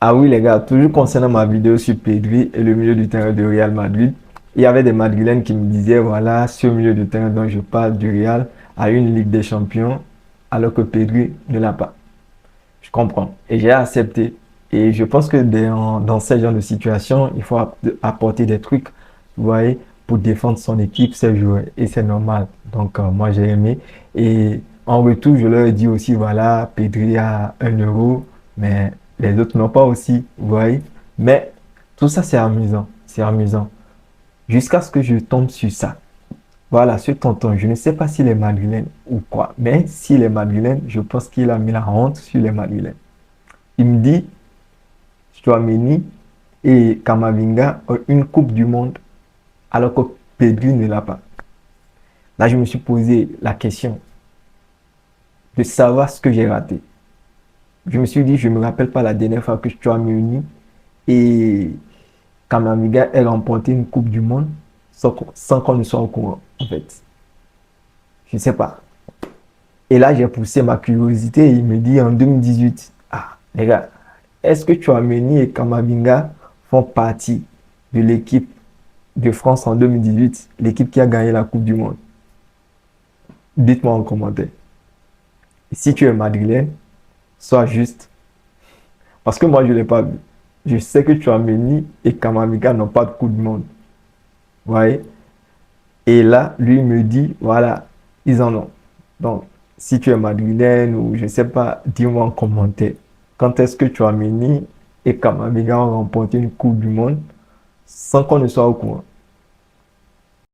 Ah oui, les gars, toujours concernant ma vidéo sur Pedri et le milieu du terrain de Real Madrid, il y avait des Madrilènes qui me disaient, voilà, ce milieu de terrain dont je parle du Real a une Ligue des Champions, alors que Pedri ne l'a pas. Je comprends. Et j'ai accepté. Et je pense que dans ce genre de situation, il faut apporter des trucs, vous voyez, pour défendre son équipe, ses joueurs. Et c'est normal. Donc, moi, j'ai aimé. Et en retour, je leur ai dit aussi, voilà, Pedri a 1 euro, mais les autres n'ont pas aussi, vous voyez. Mais tout ça, c'est amusant. C'est amusant. Jusqu'à ce que je tombe sur ça. Voilà, ce tonton, je ne sais pas s'il est madrilène ou quoi, mais s'il est madrilène, je pense qu'il a mis la honte sur les madrilènes. Il me dit, Chouameni et Kamavinga ont une Coupe du Monde alors que Pedri ne l'a pas. Là, je me suis posé la question de savoir ce que j'ai raté. Je me suis dit, je ne me rappelle pas la dernière fois que Chouameni et Kamavinga aient remporté une Coupe du Monde sans qu'on ne soit au courant, en fait. Je ne sais pas. Et là, j'ai poussé ma curiosité et il me dit en 2018, ah, les gars, est-ce que Chouameni et Kamavinga font partie de l'équipe de France en 2018, l'équipe qui a gagné la Coupe du Monde? Dites-moi en commentaire. Et si tu es madrilène, sois juste. Parce que moi, je ne l'ai pas vu. Je sais que Chouameni et Kamavinga n'ont pas de Coupe du Monde. Vous voyez? Et là, lui me dit, voilà, ils en ont. Donc, si tu es madrilène ou je ne sais pas, dis-moi en commentaire. Quand est-ce que Chouameni et Kamavinga ont remporté une Coupe du Monde sans qu'on ne soit au courant?